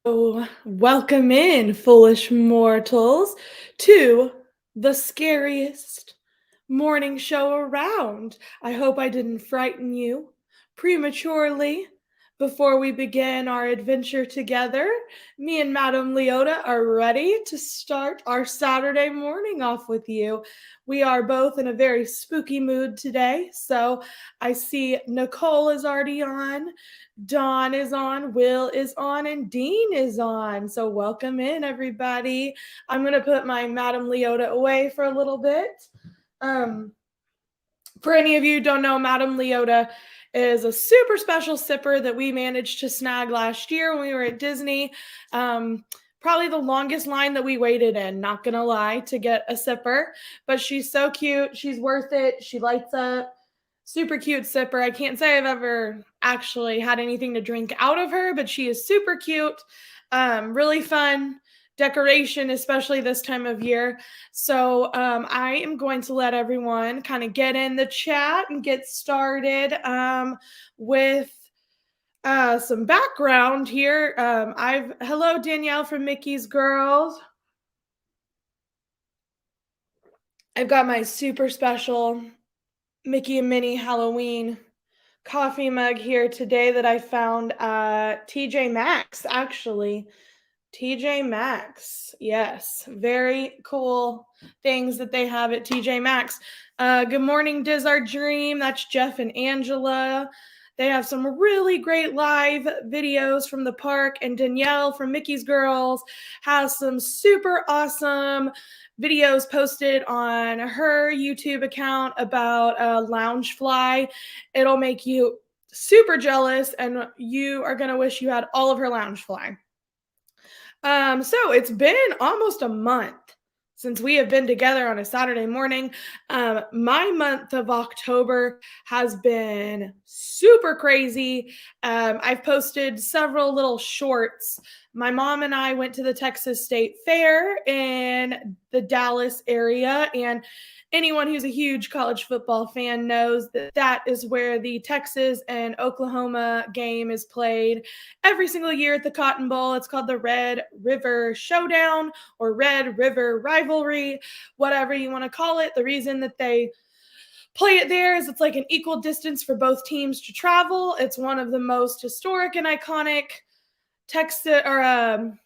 Oh, welcome in, foolish mortals, to the scariest morning show around. I hope I didn't frighten you prematurely before we begin our adventure together. Me and Madame Leota are ready to start our Saturday morning off with you. We are both in a very spooky mood today, so I see Nicole is already on. Dawn is on, Will is on, and Dean is on. So welcome in, everybody. I'm going to put my Madame Leota away for a little bit. Um, for any of you who don't know, Madame Leota is a super special sipper that we managed to snag last year when we were at Disney. Probably the longest line that we waited in, not gonna lie, to get a sipper. But she's so cute. She's worth it. She lights up. Super cute sipper. I can't say I've ever actually had anything to drink out of her, but she is super cute. Really fun decoration, especially this time of year. So I am going to let everyone kind of get in the chat and get started with some background here. Hello Danielle from Mickey's Girls. I've got my super special Mickey and Minnie Halloween coffee mug here today that I found at TJ Maxx, actually. TJ Maxx. Yes, very cool things that they have at TJ Maxx. Good morning, Diz Our Dream. That's Jeff and Angela. They have some really great live videos from the park, and Danielle from Mickey's Girls has some super awesome videos posted on her YouTube account about Loungefly. It'll make you super jealous, and you are going to wish you had all of her Loungefly. So it's been almost a month since we have been together on a Saturday morning. My month of October has been super crazy. I've posted several little shorts. My mom and I went to the Texas State Fair in the Dallas area, and anyone who's a huge college football fan knows that that is where the Texas and Oklahoma game is played every single year at the Cotton Bowl. It's called the Red River Showdown or Red River Rivalry, whatever you want to call it. The reason that they play it there is it's like an equal distance for both teams to travel. It's one of the most historic and iconic Texas or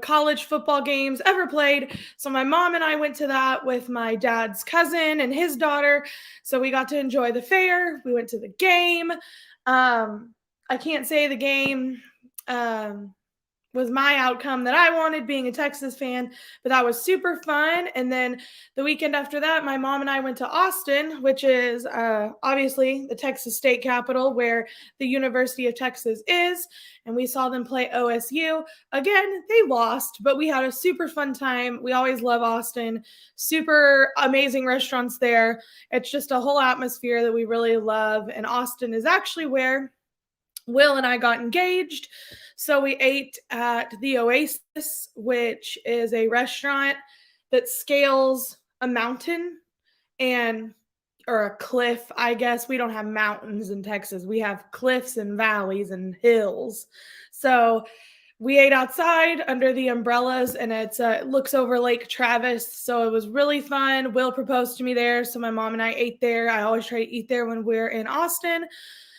college football games ever played. So my mom and I went to that with my dad's cousin and his daughter. So we got to enjoy the fair. We went to the game. I can't say the game was my outcome that I wanted, being a Texas fan, but that was super fun. And then the weekend after that, my mom and I went to Austin, which is obviously the Texas state capital where the University of Texas is. And we saw them play OSU. Again, they lost, but we had a super fun time. We always love Austin. Super amazing restaurants there. It's just a whole atmosphere that we really love. And Austin is actually where Will and I got engaged. So we ate at the Oasis, which is a restaurant that scales a mountain or a cliff, I guess. We don't have mountains in Texas. We have cliffs and valleys and hills. So we ate outside under the umbrellas, and it looks over Lake Travis. So it was really fun. Will proposed to me there. So my mom and I ate there. I always try to eat there when we're in Austin.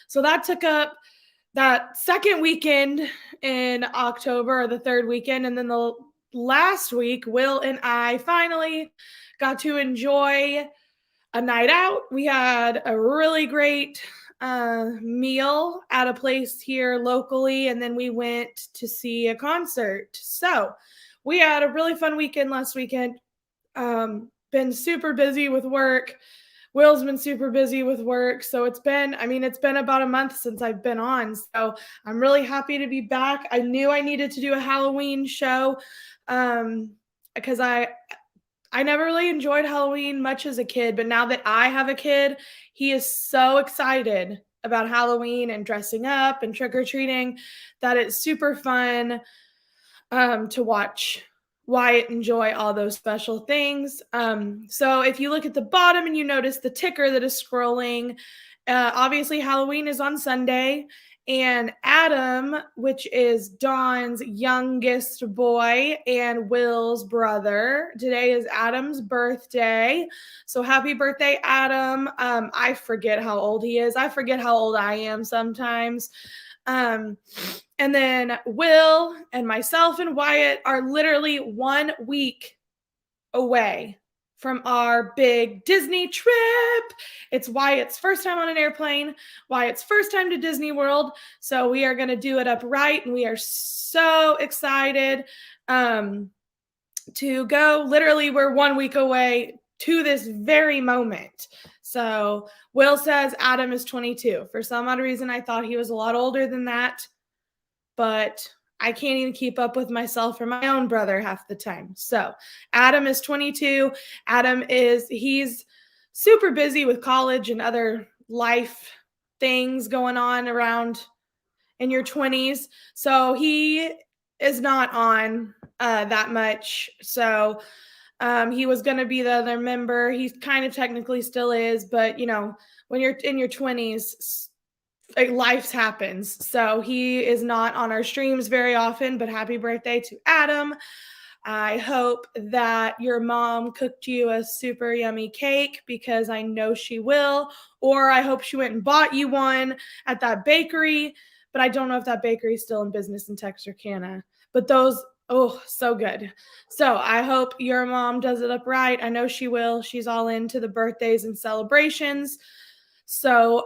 So that took up that second weekend in October, or the third weekend. And then the last week, Will and I finally got to enjoy a night out. We had a really great meal at a place here locally, and then we went to see a concert. So we had a really fun weekend last weekend. Been super busy with work. Will's been super busy with work. So it's been about a month since I've been on. So I'm really happy to be back. I knew I needed to do a Halloween show because I never really enjoyed Halloween much as a kid. But now that I have a kid, he is so excited about Halloween and dressing up and trick-or-treating that it's super fun to watch Wyatt enjoy all those special things. So if you look at the bottom and you notice the ticker that is scrolling, obviously Halloween is on Sunday, And Adam, which is Dawn's youngest boy and Will's brother. Today is Adam's birthday. So happy birthday, Adam. I forget how old he is. I forget how old I am sometimes. And then Will and myself and Wyatt are literally 1 week away from our big Disney trip. It's Wyatt's first time on an airplane, Wyatt's first time to Disney World. So we are going to do it upright, and we are so excited to go. Literally, we're 1 week away to this very moment. So Will says Adam is 22. For some odd reason, I thought he was a lot older than that, but I can't even keep up with myself or my own brother half the time. So Adam is 22. He's super busy with college and other life things going on around in your 20s. So he is not on that much. So he was going to be the other member. He kind of technically still is, but when you're in your 20s, life happens. So he is not on our streams very often, but happy birthday to Adam. I hope that your mom cooked you a super yummy cake, because I know she will, or I hope she went and bought you one at that bakery, but I don't know if that bakery is still in business in Texarkana, but those, oh, so good. So I hope your mom does it up right. I know she will. She's all into the birthdays and celebrations. So,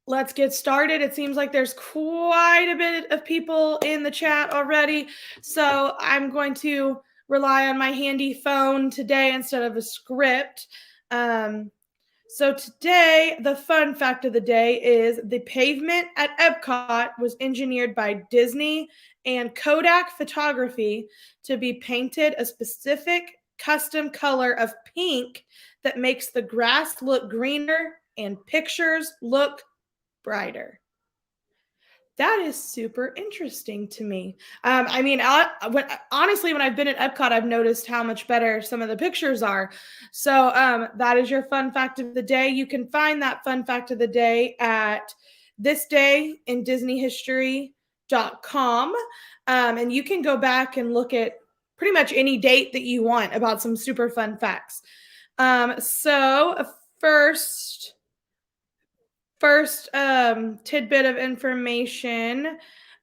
let's get started. It seems like there's quite a bit of people in the chat already. So I'm going to rely on my handy phone today instead of a script. So today, the fun fact of the day is the pavement at Epcot was engineered by Disney and Kodak Photography to be painted a specific custom color of pink that makes the grass look greener and pictures look brighter. That is super interesting to me. Honestly, when I've been at Epcot, I've noticed how much better some of the pictures are. So that is your fun fact of the day. You can find that fun fact of the day at thisdayindisneyhistory.com. And you can go back and look at pretty much any date that you want about some super fun facts. So first tidbit of information,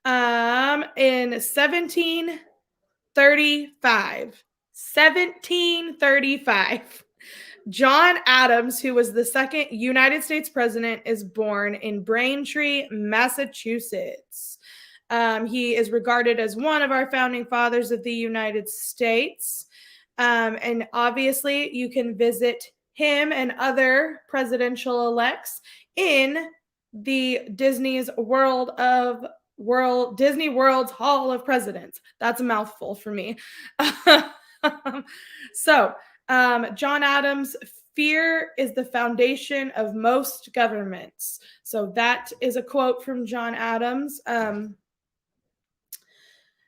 in 1735, John Adams, who was the second United States president, is born in Braintree, Massachusetts. He is regarded as one of our founding fathers of the United States. And obviously, you can visit him and other presidential elects in the Disney World's Hall of Presidents. That's a mouthful for me. So, John Adams, fear is the foundation of most governments. So that is a quote from John Adams.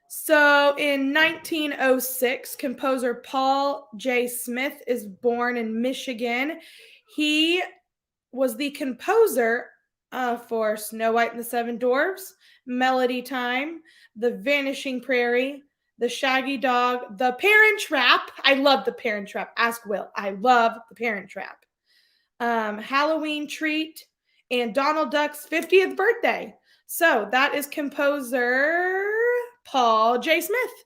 So in 1906, composer Paul J. Smith is born in Michigan. He was the composer for Snow White and the Seven Dwarfs, Melody Time, The Vanishing Prairie, The Shaggy Dog, The Parent Trap. I love The Parent Trap. Ask Will. I love The Parent Trap. Halloween Treat, and Donald Duck's 50th birthday. So that is composer Paul J. Smith.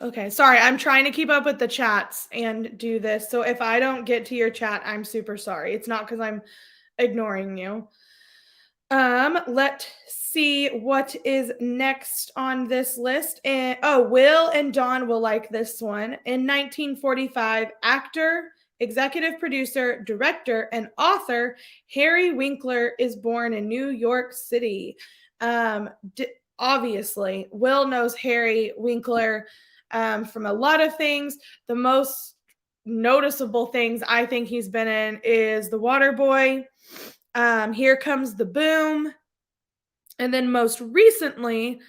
Okay, sorry, I'm trying to keep up with the chats and do this. So if I don't get to your chat, I'm super sorry. It's not because I'm ignoring you. Let's see what is next on this list. And Will and Dawn will like this one. In 1945, actor, executive producer, director, and author Harry Winkler is born in New York City. Obviously, Will knows Harry Winkler from a lot of things. The most noticeable things I think he's been in is The Waterboy, Here Comes the Boom, and then most recently,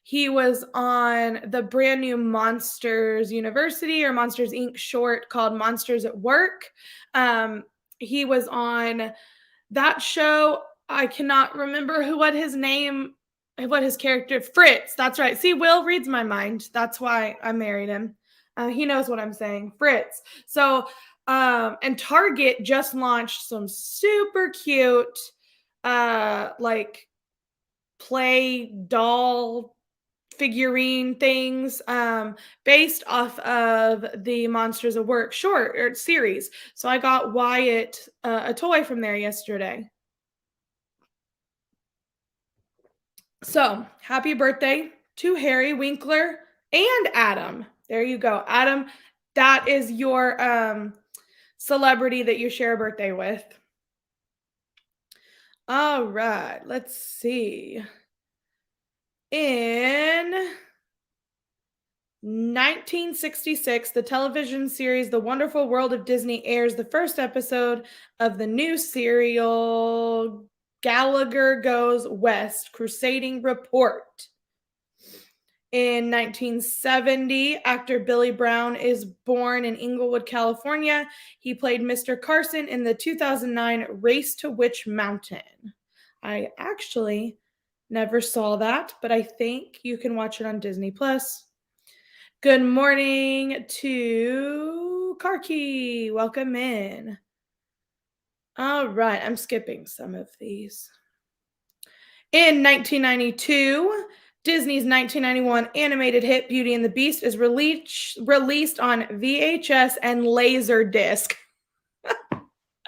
he was on the brand new Monsters University or Monsters Inc. short called Monsters at Work. He was on that show. I cannot remember what his character, Fritz. That's right. See, Will reads my mind. That's why I married him. He knows what I'm saying. Fritz. So, and Target just launched some super cute, like play doll figurine things based off of the Monsters of Work short or series. So I got Wyatt a toy from there yesterday. So happy birthday to Harry, Winkler, and Adam. There you go. Adam, that is your celebrity that you share a birthday with. All right, let's see. In 1966, the television series The Wonderful World of Disney airs the first episode of the new serial Gallagher Goes West Crusading Report. In 1970, actor Billy Brown is born in Inglewood, California. He played Mr. Carson in the 2009 Race to Witch Mountain. I actually never saw that, but I think you can watch it on Disney Plus. Good morning to Karki. Welcome in. All right, I'm skipping some of these. In 1992, Disney's 1991 animated hit Beauty and the Beast is released on VHS and Laserdisc.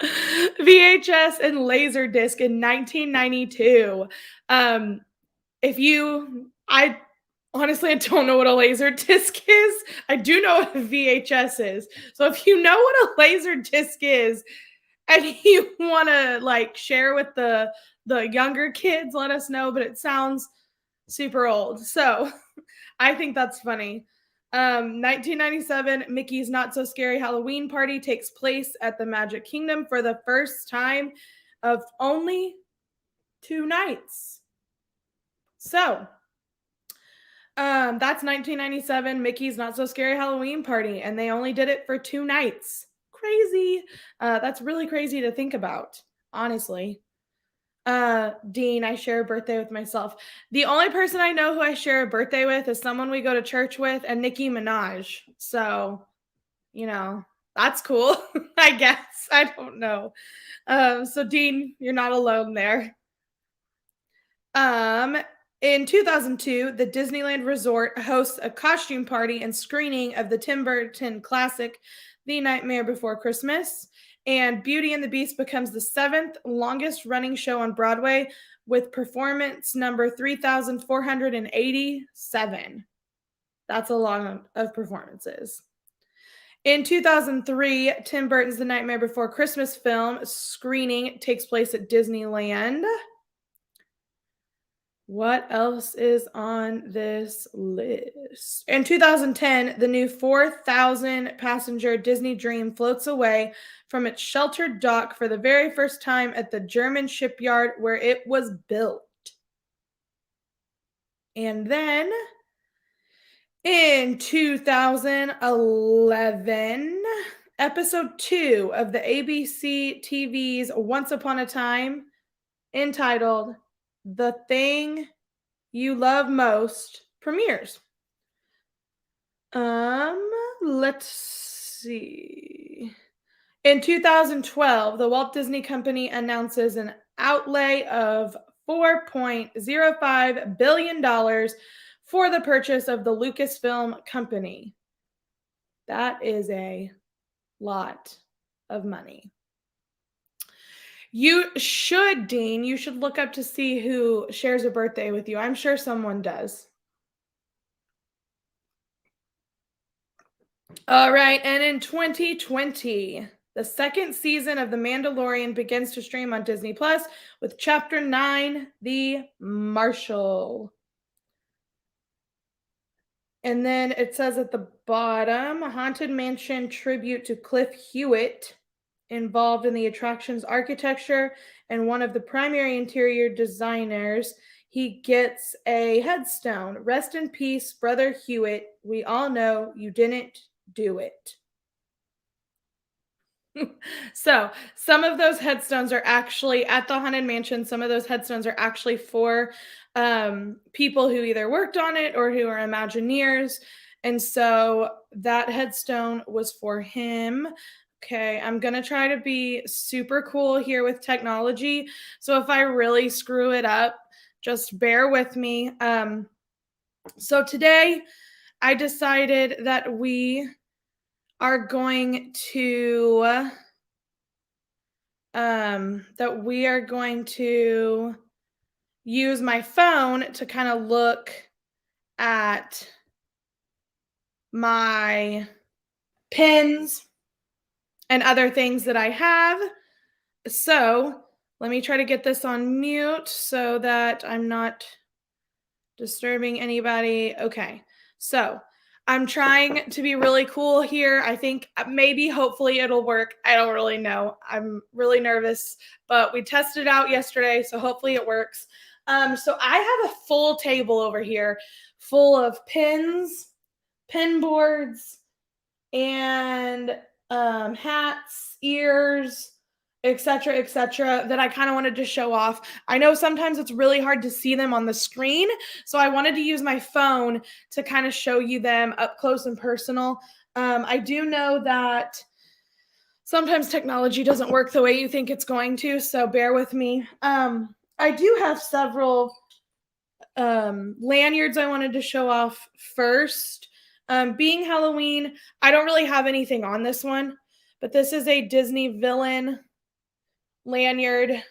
VHS and Laserdisc in 1992. I honestly, I don't know what a laser disc is. I do know what a VHS is. So if you know what a laser disc is and you want to like share with the younger kids, let us know. But it sounds super old. So I think that's funny. 1997, Mickey's Not So Scary Halloween Party takes place at the Magic Kingdom for the first time of only 2 nights. So that's 1997, Mickey's Not So Scary Halloween Party, and they only did it for 2 nights. Crazy. That's really crazy to think about, honestly. Dean, I share a birthday with myself. The only person I know who I share a birthday with is someone we go to church with, and Nicki Minaj. So, that's cool, I guess. I don't know. So Dean, you're not alone there. In 2002, the Disneyland Resort hosts a costume party and screening of the Tim Burton classic, The Nightmare Before Christmas. And Beauty and the Beast becomes the 7th longest running show on Broadway with performance number 3,487. That's a lot of performances. In 2003, Tim Burton's The Nightmare Before Christmas film screening takes place at Disneyland. What else is on this list? In 2010, the new 4,000 passenger Disney Dream floats away from its sheltered dock for the very first time at the German shipyard where it was built. And then in 2011, episode 2 of the ABC TV's Once Upon a Time, entitled The Thing You Love Most, premieres. Let's see. In 2012, the Walt Disney Company announces an outlay of $4.05 billion for the purchase of the Lucasfilm Company. That is a lot of money. You should, Dean, you should look up to see who shares a birthday with you. I'm sure someone does. All right, and in 2020, the second season of The Mandalorian begins to stream on Disney Plus with Chapter 9, The Marshal. And then it says at the bottom, a Haunted Mansion tribute to Cliff Hewitt, involved in the attraction's architecture and one of the primary interior designers. He gets a headstone. Rest in peace, Brother Hewitt. We all know you didn't do it. So some of those headstones are actually at the Haunted Mansion. Some of those headstones are actually for people who either worked on it or who are Imagineers. And so that headstone was for him. Okay, I'm going to try to be super cool here with technology. So if I really screw it up, just bear with me. So today I decided that we are going to use my phone to kind of look at my pins and other things that I have. So let me try to get this on mute so that I'm not disturbing anybody. Okay, so I'm trying to be really cool here. I think maybe, hopefully it'll work. I don't really know. I'm really nervous, but we tested it out yesterday, so hopefully it works. So I have a full table over here full of pins, pin boards, and hats, ears, etc., that I kind of wanted to show off. I know sometimes it's really hard to see them on the screen, so I wanted to use my phone to kind of show you them up close and personal. I do know that sometimes technology doesn't work the way you think it's going to, so bear with me. I do have several lanyards I wanted to show off first. Being Halloween, I don't really have anything on this one, but this is a Disney villain lanyard.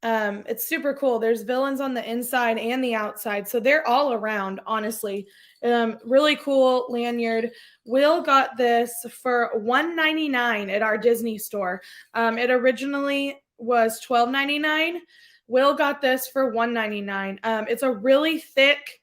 It's super cool. There's villains on the inside and the outside, so they're all around, honestly. Really cool lanyard. Will got this for $1.99 at our Disney store. It originally was $12.99. Will got this for $1.99. It's a really thick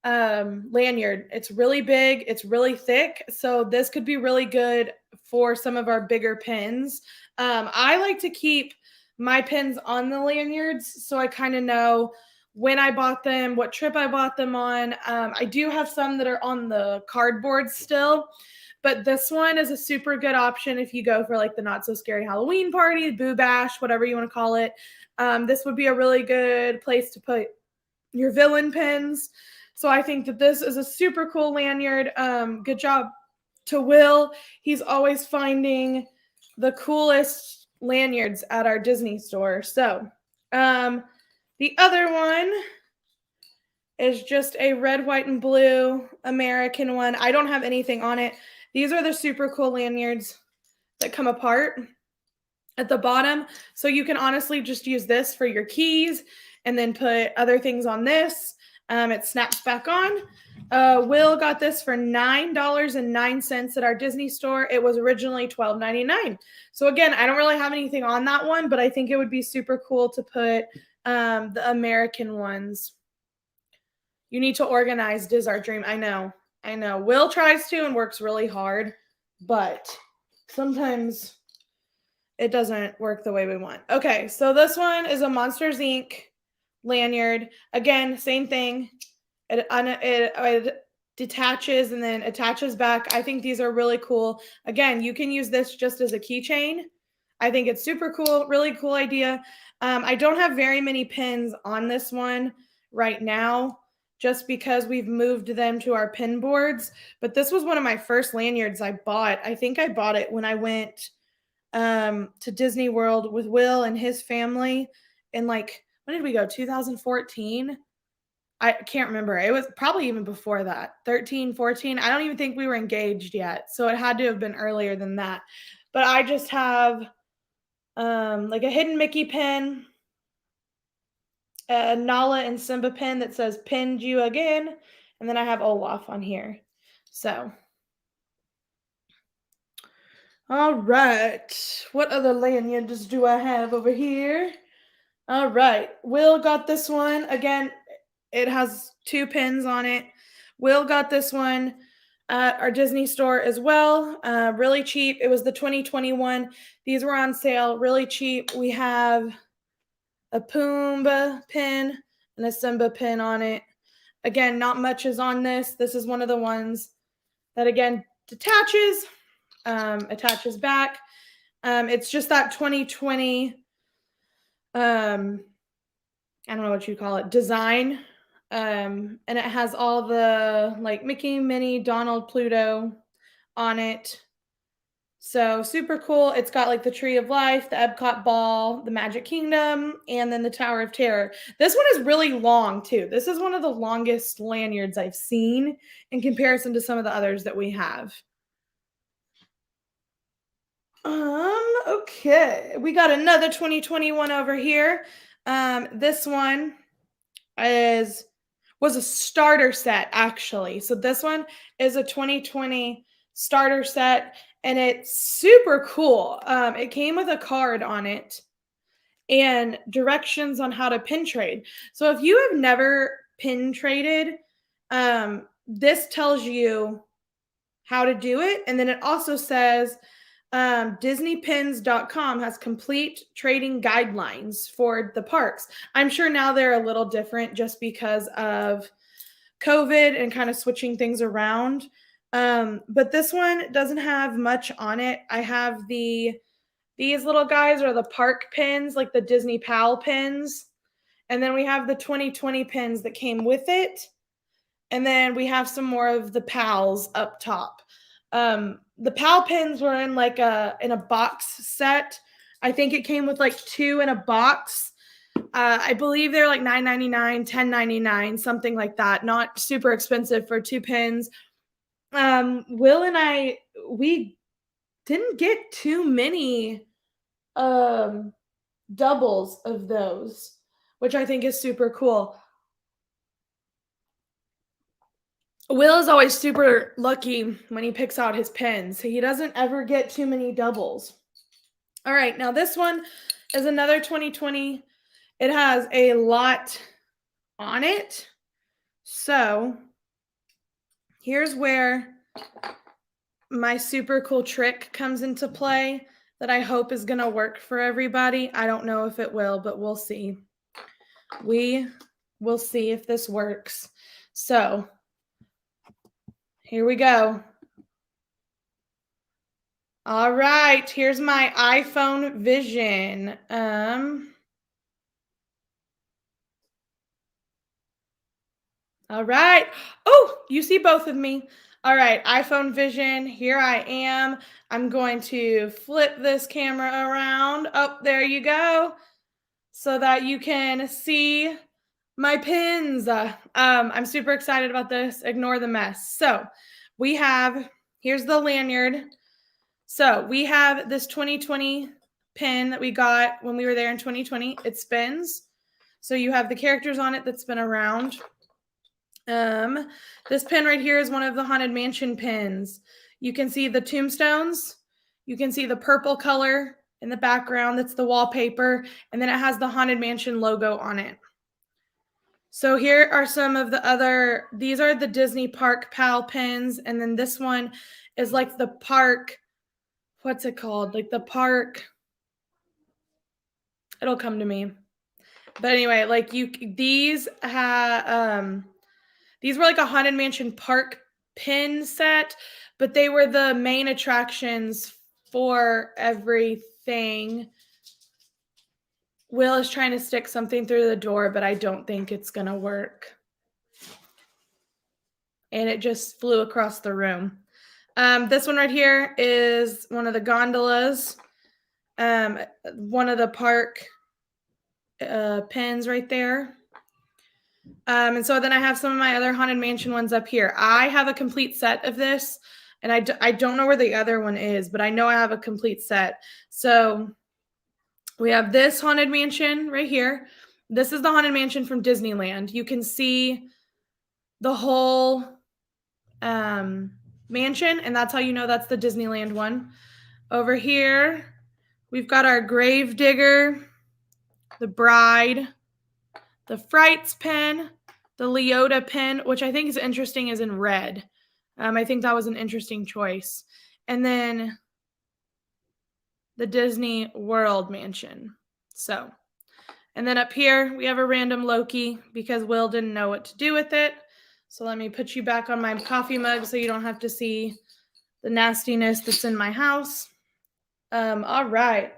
lanyard. It's really big. It's really thick. So this could be really good for some of our bigger pins. I like to keep my pins on the lanyards so I kind of know when I bought them, what trip I bought them on. I do have some that are on the cardboard still, but this one is a super good option if you go for like the Not So Scary Halloween party, Boo Bash, whatever you want to call it. This would be a really good place to put your villain pins. So I think that this is a super cool lanyard. Good job to Will. He's always finding the coolest lanyards at our Disney store. So the other one is just a red, white, and blue American one. I don't have anything on it. These are the super cool lanyards that come apart at the bottom. So you can honestly just use this for your keys and then put other things on this. It snaps back on. Will got this for $9.09 at our Disney store. It was originally $12.99. So again, I don't really have anything on that one, but I think it would be super cool to put the American ones. You need to organize is our dream. I know. Will tries to and works really hard, but sometimes it doesn't work the way we want. Okay, so this one is a Monsters Inc. lanyard. Again, same thing. It detaches and then attaches back. I think these are really cool. Again, you can use this just as a keychain. I think it's super cool. Really cool idea. I don't have very many pins on this one right now just because we've moved them to our pin boards. But this was one of my first lanyards I bought. I think I bought it when I went to Disney World with Will and his family in when did we go? 2014? I can't remember. It was probably even before that. 13, 14. I don't even think we were engaged yet. So it had to have been earlier than that. But I just have a hidden Mickey pin, a Nala and Simba pin that says pinned you again. And then I have Olaf on here. So all right. What other lanyards do I have over here? All right. Will got this one. Again, it has 2 pins on it. Will got this one at our Disney store as well. Really cheap. It was the 2021. These were on sale. Really cheap. We have a Pumbaa pin and a Simba pin on it. Again, not much is on this. This is one of the ones that, again, detaches. attaches back. It's just that 2020, I don't know what you call it, design. And it has all the like Mickey, Minnie, Donald, Pluto on it. So super cool. It's got like the Tree of Life, the Epcot Ball, the Magic Kingdom, and then the Tower of Terror. This one is really long too. This is one of the longest lanyards I've seen in comparison to some of the others that we have. Okay. We got another 2021 over here. This one was a starter set actually. So this one is a 2020 starter set and it's super cool. It came with a card on it and directions on how to pin trade. So if you have never pin traded, this tells you how to do it. And then it also says DisneyPins.com has complete trading guidelines for the parks. I'm sure now they're a little different just because of COVID and kind of switching things around. But this one doesn't have much on it. I have these little guys are the park pins, like the Disney Pal pins. And then we have the 2020 pins that came with it. And then we have some more of the pals up top. The pal pins were in like in a box set. I think it came with like 2 in a box. I believe they're like $9.99, $10.99, something like that. Not super expensive for 2 pins. Will and I, we didn't get too many doubles of those, which I think is super cool. Will is always super lucky when he picks out his pins. He doesn't ever get too many doubles. All right, now this one is another 2020. It has a lot on it. So here's where my super cool trick comes into play that I hope is going to work for everybody. I don't know if it will, but we'll see. We will see if this works. So here we go. All right, here's my iPhone Vision. All right. Oh, you see both of me. All right, iPhone Vision, here I am. I'm going to flip this camera around. Oh, there you go. So that you can see my pins. I'm super excited about this. Ignore the mess. So here's the lanyard. So we have this 2020 pin that we got when we were there in 2020. It spins. So you have the characters on it that spin around. This pin right here is one of the Haunted Mansion pins. You can see the tombstones. You can see the purple color in the background. That's the wallpaper. And then it has the Haunted Mansion logo on it. So here are some of the other, these are the Disney Park Pal pins. And then this one is like the park, what's it called? Like the park, it'll come to me. But anyway, like these were like a Haunted Mansion park pin set, but they were the main attractions for everything. Will is trying to stick something through the door, but I don't think it's going to work. And it just flew across the room. This one right here is one of the gondolas. One of the park pins right there. And so then I have some of my other Haunted Mansion ones up here. I have a complete set of this, and I don't know where the other one is, but I know I have a complete set. So we have this Haunted Mansion right here. This is the Haunted Mansion from Disneyland. You can see the whole mansion, and that's how you know that's the Disneyland one. Over here, we've got our Grave Digger, the Bride, the Frights pin, the Leota pin, which I think is interesting, is in red. I think that was an interesting choice. And then the Disney World Mansion. So, and then up here, we have a random Loki because Will didn't know what to do with it. So let me put you back on my coffee mug so you don't have to see the nastiness that's in my house. All right.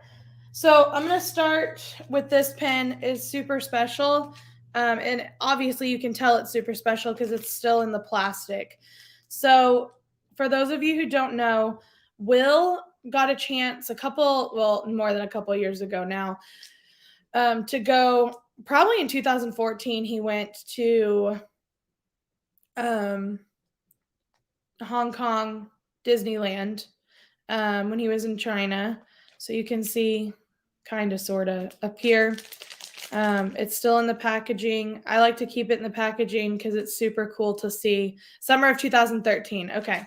So I'm going to start with this pen. It's super special. And obviously you can tell it's super special because it's still in the plastic. So for those of you who don't know, Will got a chance more than a couple years ago now, to go, probably in 2014, he went to Hong Kong Disneyland when he was in China. So you can see kind of sort of up here. It's still in the packaging. I like to keep it in the packaging because it's super cool to see. Summer of 2013. Okay.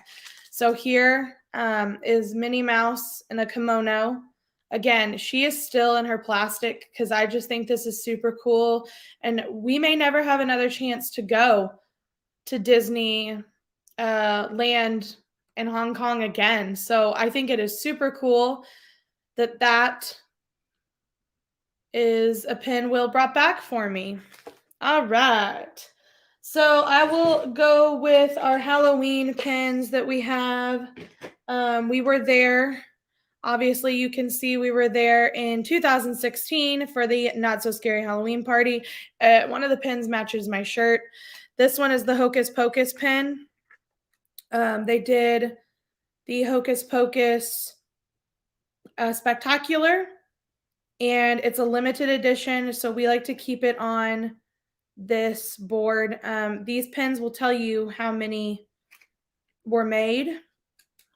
So here is Minnie Mouse in a kimono. Again, she is still in her plastic because I just think this is super cool. And we may never have another chance to go to Disney land in Hong Kong again. So I think it is super cool that is a pin Will brought back for me. All right. So I will go with our Halloween pins that we have. We were there. Obviously, you can see we were there in 2016 for the Not So Scary Halloween party. One of the pins matches my shirt. This one is the Hocus Pocus pin. They did the Hocus Pocus Spectacular, and it's a limited edition, so we like to keep it on this board. These pins will tell you how many were made,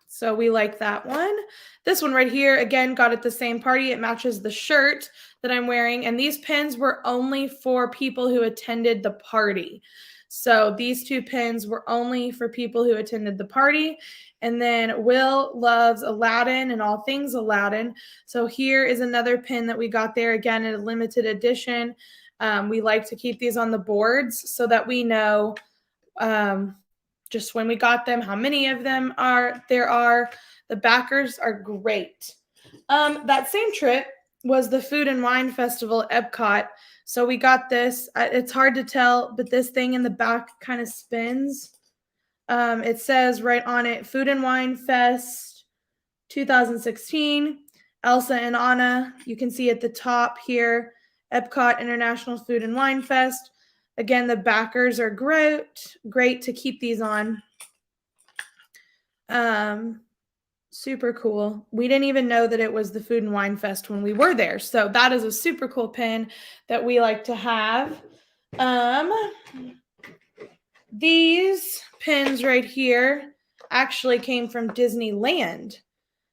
so we like that one. This one right here, again, got at the same party. It matches the shirt that I'm wearing, and these pins were only for people who attended the party. So these two pins were only for people who attended the party. And then Will loves Aladdin and all things Aladdin. So here is another pin that we got there, again, in a limited edition. We like to keep these on the boards so that we know just when we got them, how many of them there are. The backers are great. That same trip was the Food and Wine Festival at Epcot. So we got this. It's hard to tell, but this thing in the back kind of spins. It says right on it, Food and Wine Fest 2016, Elsa and Anna. You can see at the top here, Epcot International Food and Wine Fest. Again, the backers are great to keep these on. Super cool. We didn't even know that it was the Food and Wine Fest when we were there. So that is a super cool pin that we like to have. These pins right here actually came from Disneyland.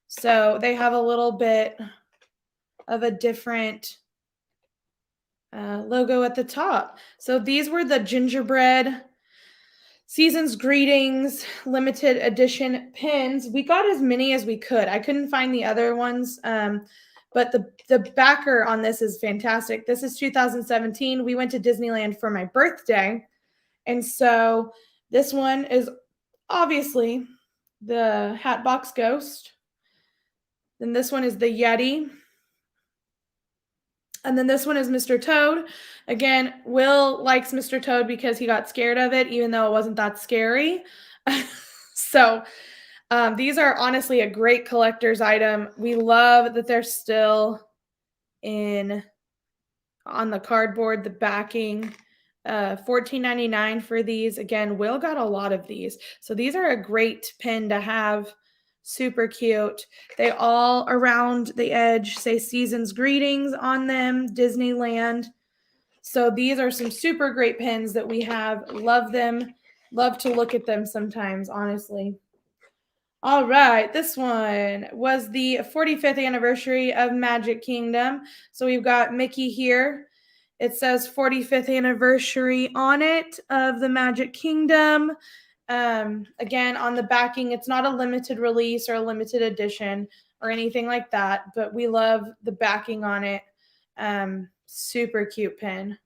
So they have a little bit of a different logo at the top. So these were the Gingerbread Season's Greetings limited edition pins. We got as many as we could. I couldn't find the other ones, but the backer on this is fantastic. This is 2017. We went to Disneyland for my birthday, and so this one is obviously the Hatbox Ghost. Then this one is the Yeti. And then this one is Mr. Toad. Again, Will likes Mr. Toad because he got scared of it, even though it wasn't that scary. So these are honestly a great collector's item. We love that they're still on the cardboard, the backing. $14.99 for these. Again, Will got a lot of these. So these are a great pin to have. Super cute. They all around the edge say Season's Greetings on them, Disneyland. So these are some super great pins that we have. Love them. Love to look at them sometimes, honestly. All right, this one was the 45th anniversary of Magic Kingdom. So we've got Mickey here. It says 45th anniversary on it of the Magic Kingdom. Again, on the backing, it's not a limited release or a limited edition or anything like that, but we love the backing on it. Super cute pin.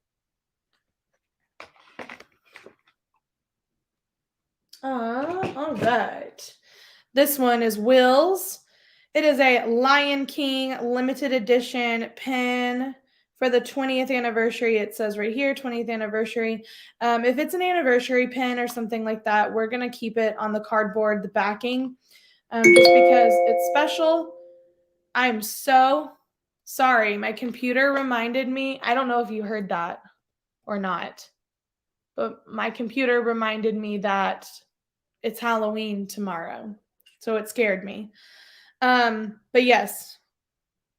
All right. This one is Will's. It is a Lion King limited edition pin for the 20th anniversary. It says right here, 20th anniversary. If it's an anniversary pin or something like that, we're going to keep it on the cardboard, the backing. just because it's special. I'm so sorry. My computer reminded me. I don't know if you heard that or not, but my computer reminded me that it's Halloween tomorrow. So it scared me. But yes,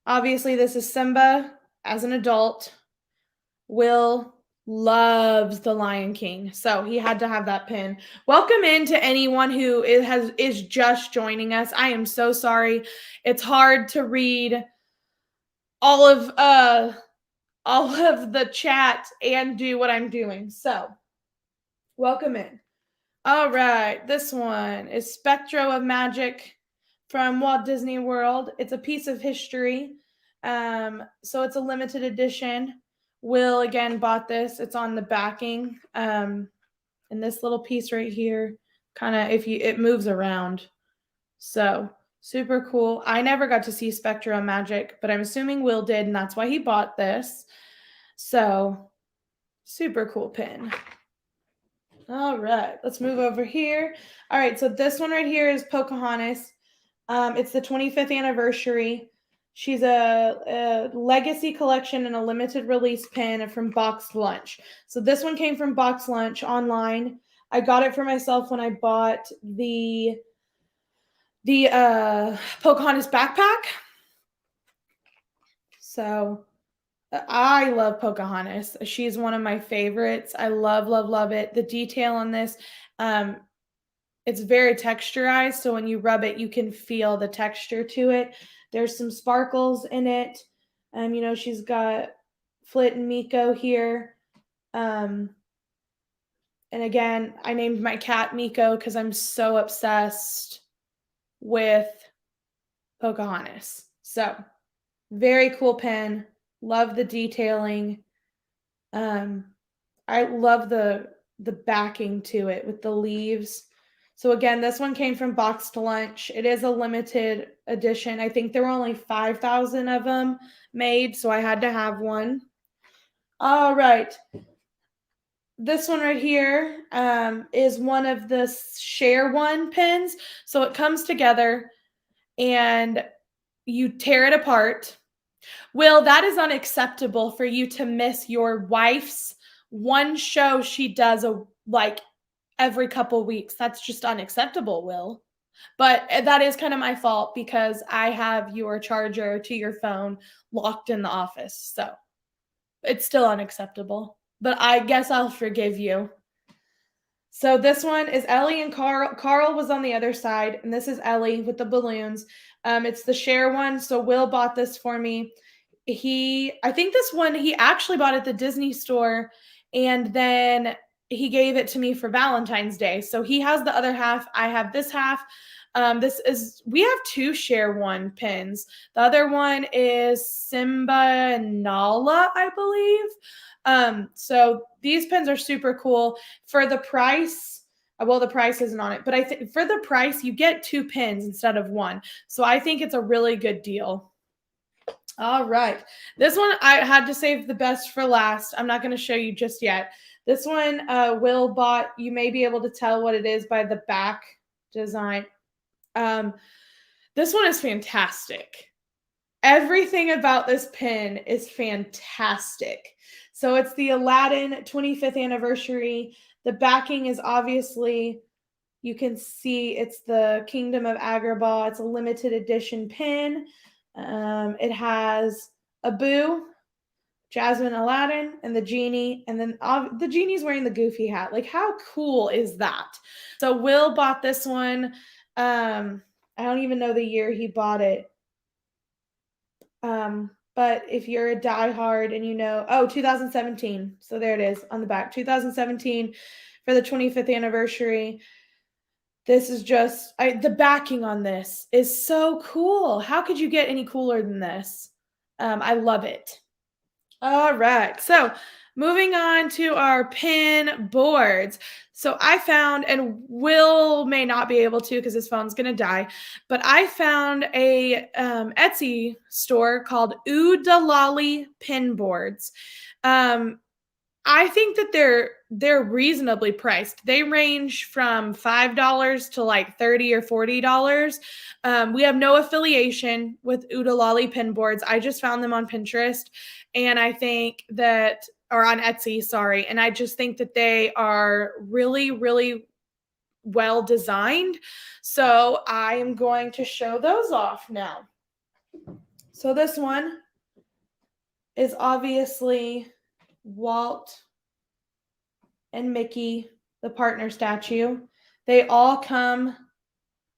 obviously this is Simba as an adult. Will loves The Lion King, so he had to have that pin. Welcome in to anyone who is just joining us. I am so sorry. It's hard to read all of the chat and do what I'm doing. So, welcome in. All right, this one is Spectro of Magic from Walt Disney World. It's a piece of history. So it's a limited edition. Will again bought this. It's on the backing. And this little piece right here, kind of it moves around. So super cool. I never got to see Spectro of Magic, but I'm assuming Will did, and that's why he bought this. So super cool pin. All right, let's move over here. All right, so this one right here is Pocahontas. It's the 25th anniversary. She's a legacy collection and a limited release pin from Boxed Lunch. So this one came from Boxed Lunch online. I got it for myself when I bought the Pocahontas Backpack. So I love Pocahontas. She's one of my favorites. I love it. The detail on this, it's very texturized. So when you rub it, you can feel the texture to it. There's some sparkles in it. She's got Flit and Miko here. And again, I named my cat Miko because I'm so obsessed with Pocahontas. So very cool pen. Love the detailing. I love the backing to it with the leaves. So again, this one came from Boxed Lunch. It is a limited edition. I think there were only 5,000 of them made, so I had to have one. All right. This one right here is one of the Share One pins. So it comes together and you tear it apart. Will, that is unacceptable for you to miss your wife's one show she does every couple weeks. That's just unacceptable, Will. But that is kind of my fault because I have your charger to your phone locked in the office. So it's still unacceptable. But I guess I'll forgive you. So this one is Ellie and Carl. Carl was on the other side, and this is Ellie with the balloons. It's the Share One. So Will bought this for me. I think this one he actually bought at the Disney store, and then he gave it to me for Valentine's Day. So he has the other half. I have this half. We have two Share One pins. The other one is Simba and Nala, I believe. So these pins are super cool for the price. Well, the price isn't on it, but I think for the price, you get two pins instead of one. So I think it's a really good deal. All right. This one, I had to save the best for last. I'm not going to show you just yet. This one, Will bought. You may be able to tell what it is by the back design. This one is fantastic. Everything about this pin is fantastic. So it's the Aladdin 25th anniversary. The backing is obviously, you can see it's the Kingdom of Agrabah. It's a limited edition pin. It has Abu, Jasmine, Aladdin, and the genie. And then the genie's wearing the goofy hat. Like, how cool is that? So Will bought this one. I don't even know the year he bought it. But if you're a diehard and 2017. So there it is on the back, 2017 for the 25th anniversary. This is just, the backing on this is so cool. How could you get any cooler than this? I love it. All right. So moving on to our pin boards. So I found, and Will may not be able to because his phone's going to die, but I found a Etsy store called Oodalali Pin Boards. I think that they're reasonably priced. They range from $5 to like $30 or $40. We have no affiliation with Oodalolly pin boards. I just found them on Pinterest, and I think that, or on Etsy, sorry, and I just think that they are really, really well designed. So I am going to show those off now. So this one is obviously Walt and Mickey, the partner statue. They all come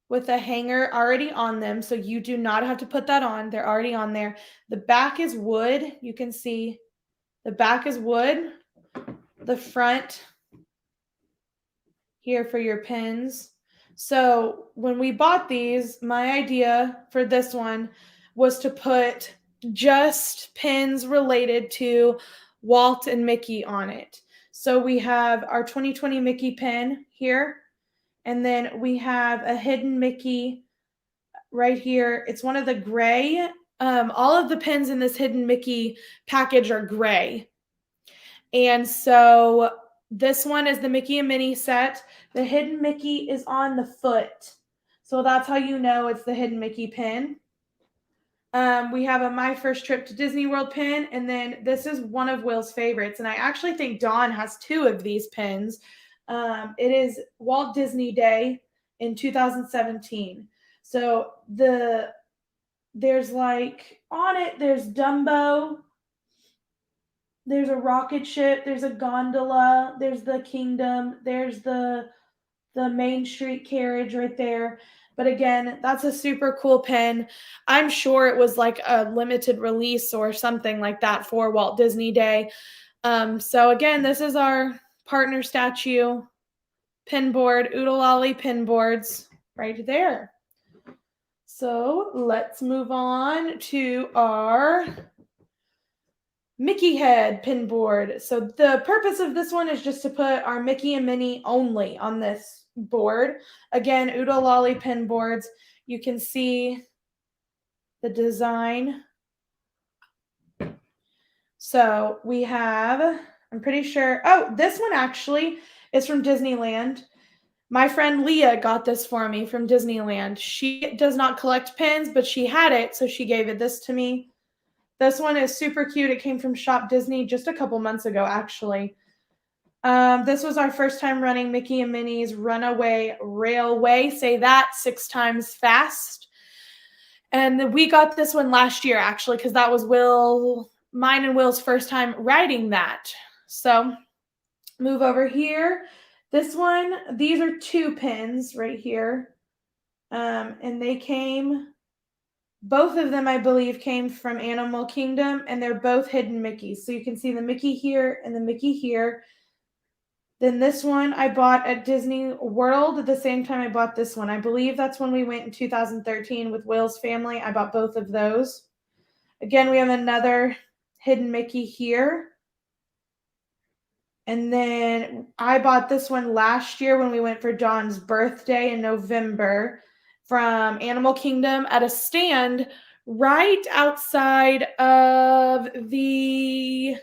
with a hanger already on them, so you do not have to put that on. They're already on there. The back is wood. You can see the back is wood. The front here for your pins. So when we bought these, my idea for this one was to put just pins related to Walt and Mickey on it. So we have our 2020 Mickey pin here, and then we have a hidden Mickey right here. It's one of the gray. All of the pins in this hidden Mickey package are gray. And so this one is the Mickey and Minnie set. The hidden Mickey is on the foot. So that's how you know it's the hidden Mickey pin. We have a My First Trip to Disney World pin, and then this is one of Will's favorites, and I actually think Dawn has two of these pins. It is Walt Disney Day in 2017. So there's like on it, there's Dumbo, there's a rocket ship, there's a gondola, there's the kingdom, there's the Main Street carriage right there. But again, that's a super cool pin. I'm sure it was like a limited release or something like that for Walt Disney Day. So again, this is our partner statue pin board, Oodalolly pin boards right there. So let's move on to our Mickey head pin board. So the purpose of this one is just to put our Mickey and Minnie only on this board. Again, Oodalolly pin boards. You can see the design. So we have, I'm pretty sure, oh, this one actually is from Disneyland. My friend Leah got this for me from Disneyland. She does not collect pins, but she had it, so she gave this to me. This one is super cute. It came from Shop Disney just a couple months ago, actually. This was our first time running Mickey and Minnie's Runaway Railway. Say that 6 times fast. And we got this one last year, actually, because that was mine and Will's first time riding that. So move over here. This one, these are 2 pins right here. And they came, both of them, I believe, came from Animal Kingdom, and they're both hidden Mickeys. So you can see the Mickey here and the Mickey here. Then this one I bought at Disney World at the same time I bought this one. I believe that's when we went in 2013 with Will's family. I bought both of those. Again, we have another hidden Mickey here. And then I bought this one last year when we went for Dawn's birthday in November from Animal Kingdom at a stand right outside of the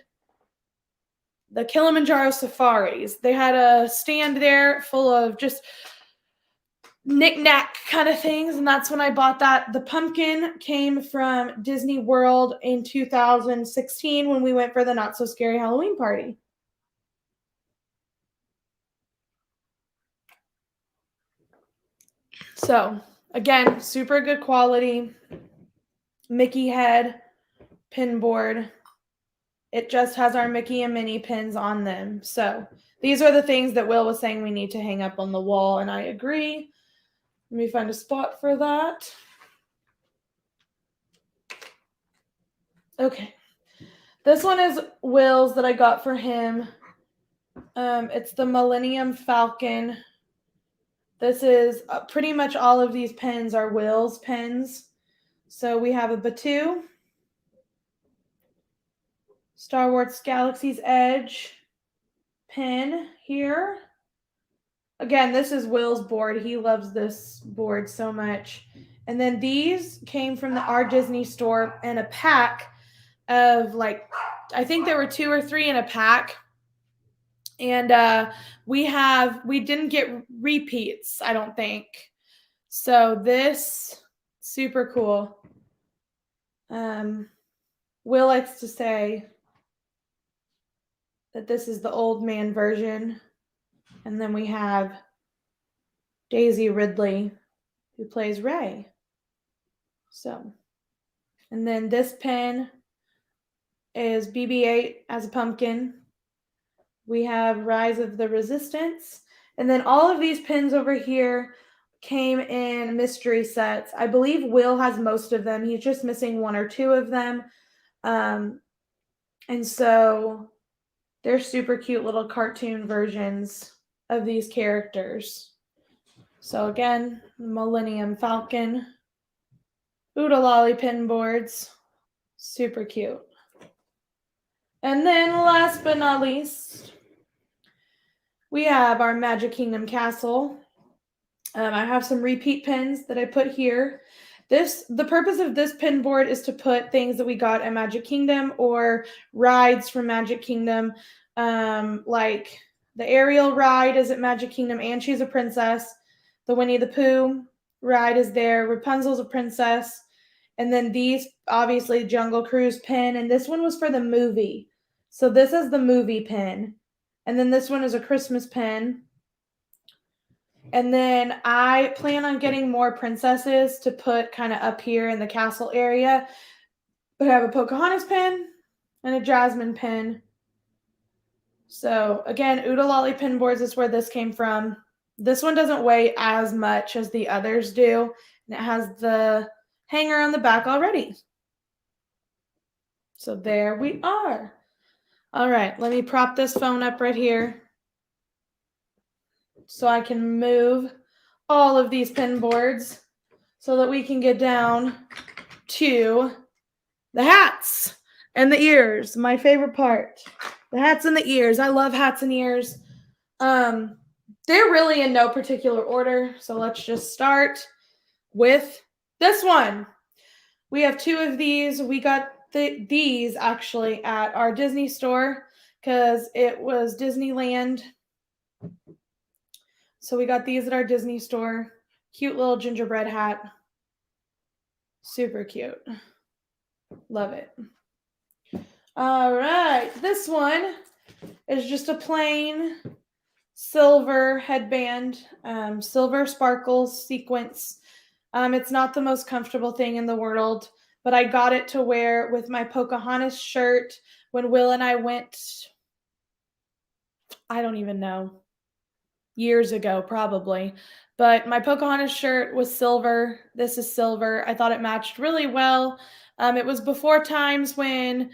Kilimanjaro Safaris. They had a stand there full of just knick-knack kind of things, and that's when I bought that. The pumpkin came from Disney World in 2016 when we went for the Not So Scary Halloween party. So, again, super good quality Mickey head pin board. It just has our Mickey and Minnie pins on them. So these are the things that Will was saying we need to hang up on the wall, and I agree. Let me find a spot for that. Okay. This one is Will's that I got for him. It's the Millennium Falcon. This is pretty much all of these pins are Will's pins. So we have a Batuu, Star Wars Galaxy's Edge pin here. Again, this is Will's board. He loves this board so much. And then these came from our Disney store in a pack of like, I think there were 2 or 3 in a pack. And we didn't get repeats, I don't think. So this, super cool. Will likes to say that this is the old man version. And then we have Daisy Ridley, who plays Ray. So, and then this pin is BB-8 as a pumpkin. We have Rise of the Resistance. And then all of these pins over here came in mystery sets. I believe Will has most of them. He's just missing one or two of them. And so they're super cute little cartoon versions of these characters. So again, Millennium Falcon, Oodalolly pin boards, super cute. And then last but not least, we have our Magic Kingdom Castle. I have some repeat pins that I put here. The purpose of this pin board is to put things that we got at Magic Kingdom or rides from Magic Kingdom, like the Ariel ride is at Magic Kingdom and she's a princess. The Winnie the Pooh ride is there. Rapunzel's a princess. And then these, obviously, Jungle Cruise pin. And this one was for the movie. So this is the movie pin. And then this one is a Christmas pin. And then I plan on getting more princesses to put kind of up here in the castle area. But I have a Pocahontas pin and a Jasmine pin. So again, Oodalolly pin boards is where this came from. This one doesn't weigh as much as the others do. And it has the hanger on the back already. So there we are. All right, let me prop this phone up right here so I can move all of these pin boards so that we can get down to the hats and the ears. My favorite part, the hats and the ears. I love hats and ears. They're really in no particular order, so let's just start with this one. We have two of these. We got these actually at our Disney store because it was Disneyland. So we got these at our Disney store. Cute little gingerbread hat. Super cute. Love it. All right. This one is just a plain silver headband, silver sparkles sequence. It's not the most comfortable thing in the world, but I got it to wear with my Pocahontas shirt when Will and I went, I don't even know, years ago probably. But my Pocahontas shirt was silver. This is silver. I thought it matched really well. It was before times when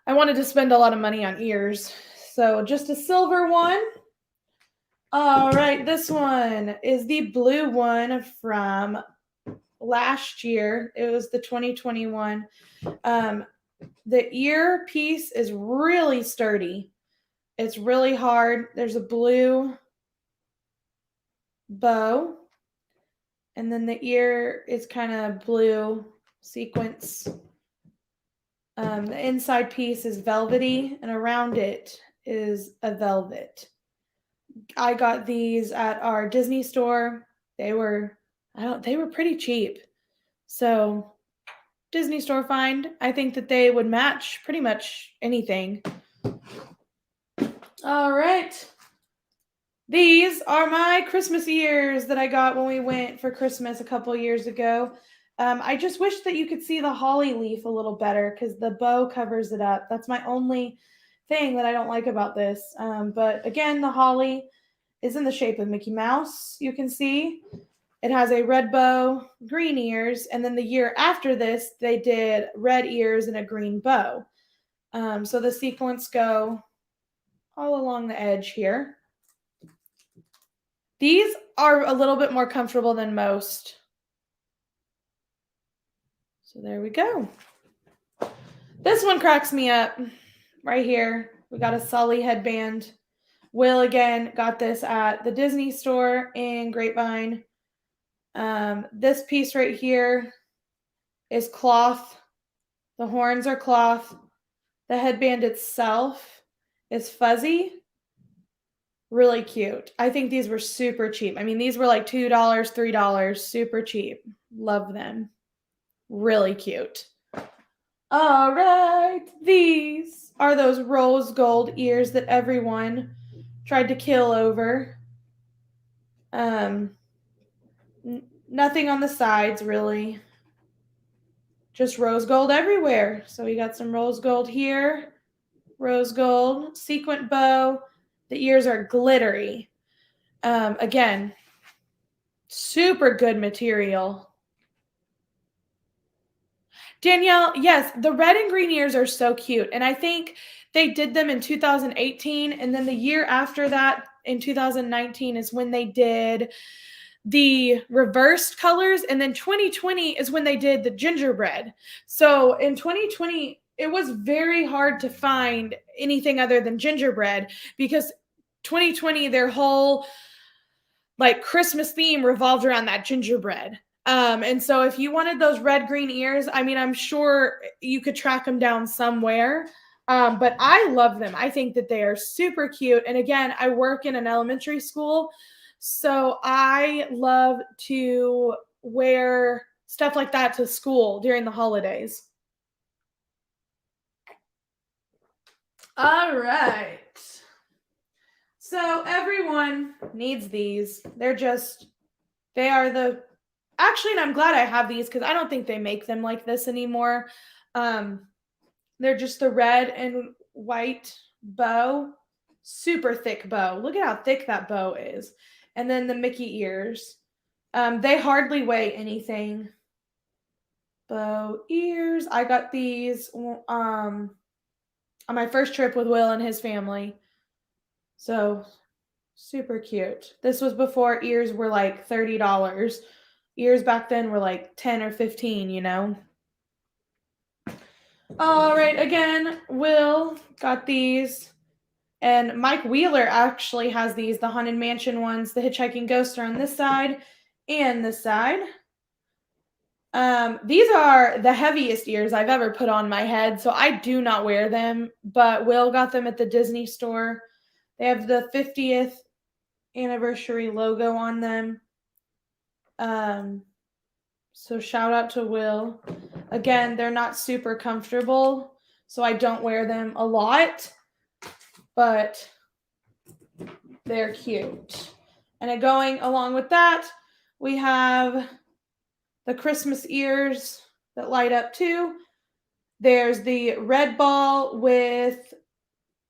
I wanted to spend a lot of money on ears. So just a silver one. All right, this one is the blue one from last year. It was the 2021. The ear piece is really sturdy. It's really hard. There's a blue bow, and then the ear is kind of blue sequence. The inside piece is velvety, and around it is a velvet. I got these at our Disney store. They were pretty cheap. So Disney store find. I think that they would match pretty much anything. All right. These are my Christmas ears that I got when we went for Christmas a couple years ago. I just wish that you could see the holly leaf a little better because the bow covers it up. That's my only thing that I don't like about this. But again, the holly is in the shape of Mickey Mouse. You can see it has a red bow, green ears, and then the year after this, they did red ears and a green bow. So the sequins go all along the edge here. These are a little bit more comfortable than most. So there we go. This one cracks me up right here. We got a Sully headband. Will again got this at the Disney store in Grapevine. This piece right here is cloth. The horns are cloth. The headband itself is fuzzy. Really cute. I think these were super cheap. I mean, these were like $2, $3, super cheap. Love them. Really cute. All right, these are those rose gold ears that everyone tried to kill over. Nothing on the sides really, just rose gold everywhere. So we got some rose gold here, rose gold, sequin bow. The ears are glittery. Again, super good material. Danielle, yes, the red and green ears are so cute. And I think they did them in 2018. And then the year after that, in 2019, is when they did the reversed colors. And then 2020 is when they did the gingerbread. So in 2020, it was very hard to find anything other than gingerbread because 2020, their whole like Christmas theme revolved around that gingerbread. And so if you wanted those red green ears, I mean, I'm sure you could track them down somewhere. But I love them. I think that they are super cute. And again, I work in an elementary school, so I love to wear stuff like that to school during the holidays. All right. So everyone needs these. They are the, actually, and I'm glad I have these because I don't think they make them like this anymore. They're just the red and white bow, super thick bow. Look at how thick that bow is. And then the Mickey ears. They hardly weigh anything. Bow ears. I got these on my first trip with Will and his family. So super cute. This was before ears were like $30. Ears back then were like 10 or 15, you know. All right, again, Will got these. And Mike Wheeler actually has these, the Haunted Mansion ones. The Hitchhiking Ghosts are on this side and this side. These are the heaviest ears I've ever put on my head, so I do not wear them, but Will got them at the Disney store. They have the 50th anniversary logo on them. So shout out to Will. Again, they're not super comfortable, so I don't wear them a lot, but they're cute. And going along with that, we have the Christmas ears that light up too. There's the red ball with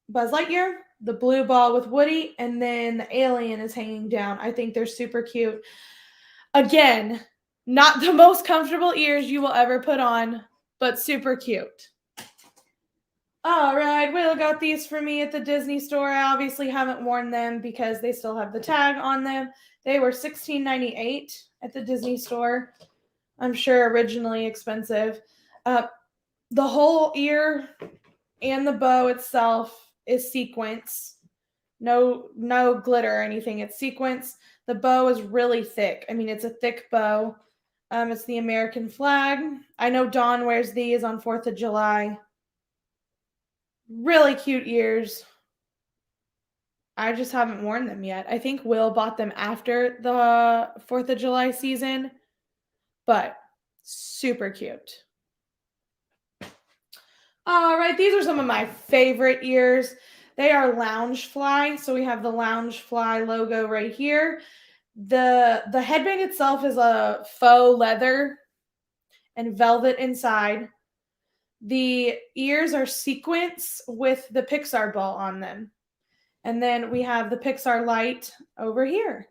Buzz Lightyear, the blue ball with Woody, and then the alien is hanging down. I think they're super cute. Again, not the most comfortable ears you will ever put on, but super cute. All right, Will got these for me at the Disney store. I obviously haven't worn them because they still have the tag on them. They were $16.98 at the Disney store. I'm sure originally expensive. The whole ear and the bow itself is sequins. No glitter or anything. It's sequins. The bow is really thick. I mean, it's a thick bow. It's the American flag. I know Dawn wears these on 4th of July. Really cute ears. I just haven't worn them yet. I think Will bought them after the 4th of July season, but super cute. All right, these are some of my favorite ears. They are Loungefly. So we have the Loungefly logo right here. The headband itself is a faux leather and velvet inside. The ears are sequins with the Pixar ball on them. And then we have the Pixar light over here.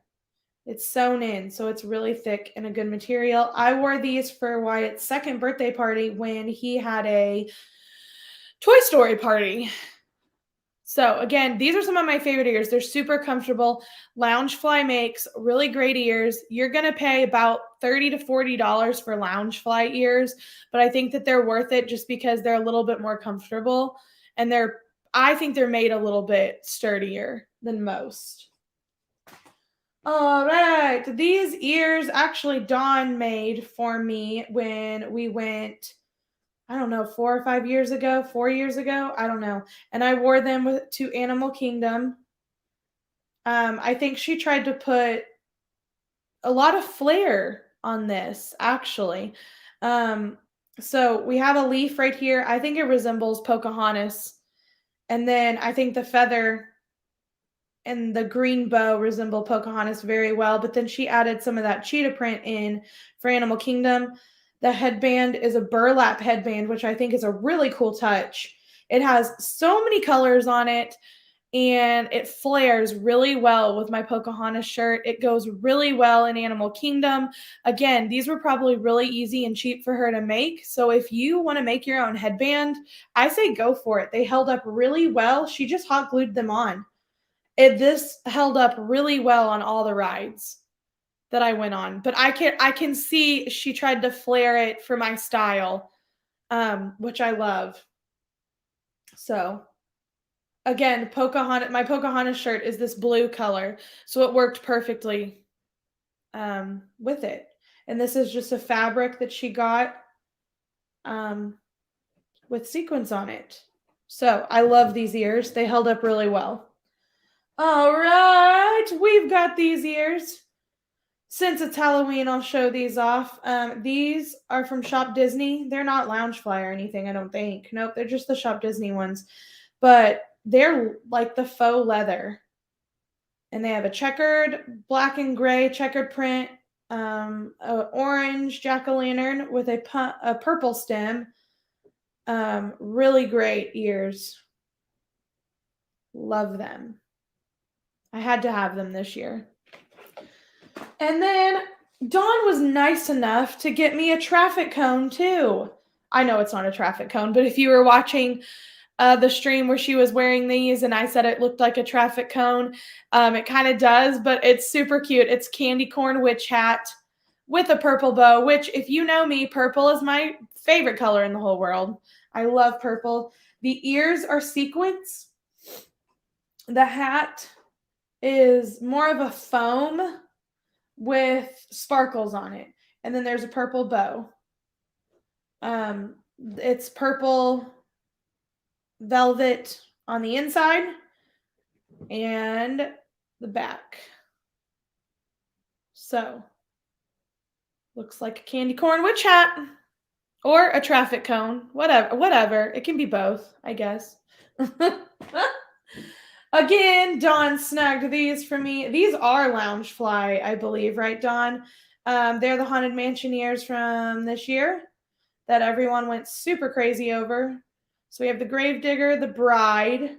It's sewn in, so it's really thick and a good material. I wore these for Wyatt's second birthday party when he had a Toy Story party. So again, these are some of my favorite ears. They're super comfortable. Loungefly makes really great ears. You're going to pay about $30 to $40 for Loungefly ears, but I think that they're worth it just because they're a little bit more comfortable and I think they're made a little bit sturdier than most. All right, these ears actually Dawn made for me when we went, I don't know, 4 or 5 years ago, 4 years ago, I don't know. And I wore them to Animal Kingdom. I think she tried to put a lot of flair on this, actually. So we have a leaf right here. I think it resembles Pocahontas. And then I think the feather and the green bow resemble Pocahontas very well, but then she added some of that cheetah print in for Animal Kingdom. The headband is a burlap headband, which I think is a really cool touch. It has so many colors on it, and it flares really well with my Pocahontas shirt. It goes really well in Animal Kingdom. Again, these were probably really easy and cheap for her to make. So if you want to make your own headband, I say go for it. They held up really well. She just hot glued them on. This held up really well on all the rides that I went on. But I can see she tried to flare it for my style, which I love. So again, my Pocahontas shirt is this blue color, so it worked perfectly with it. And this is just a fabric that she got with sequins on it. So I love these ears. They held up really well. All right, we've got these ears. Since it's Halloween, I'll show these off. These are from Shop Disney. They're not Loungefly or anything, I don't think. Nope, they're just the Shop Disney ones. But they're like the faux leather. And they have a checkered, black and gray checkered print, orange jack-o'-lantern with a purple stem. Really great ears. Love them. I had to have them this year. And then Dawn was nice enough to get me a traffic cone too. I know it's not a traffic cone, but if you were watching the stream where she was wearing these and I said it looked like a traffic cone, it kind of does, but it's super cute. It's candy corn witch hat with a purple bow, which if you know me, purple is my favorite color in the whole world. I love purple. The ears are sequins. The hat is more of a foam with sparkles on it. And then there's a purple bow. It's purple velvet on the inside and the back. So, looks like a candy corn witch hat or a traffic cone, whatever. It can be both, I guess. Again, Dawn snagged these for me. These are Loungefly, I believe, right, Dawn? They're the Haunted Mansion ears from this year that everyone went super crazy over. So we have the Gravedigger, the Bride,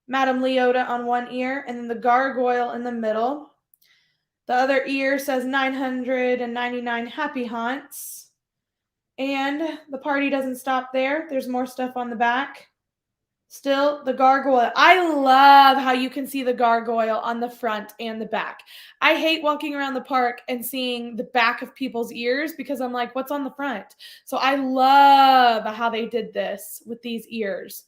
Madame Leota on one ear, and then the Gargoyle in the middle. The other ear says 999 Happy Haunts. And the party doesn't stop there. There's more stuff on the back. Still, the gargoyle. I love how you can see the gargoyle on the front and the back. I hate walking around the park and seeing the back of people's ears because I'm like, what's on the front? So I love how they did this with these ears.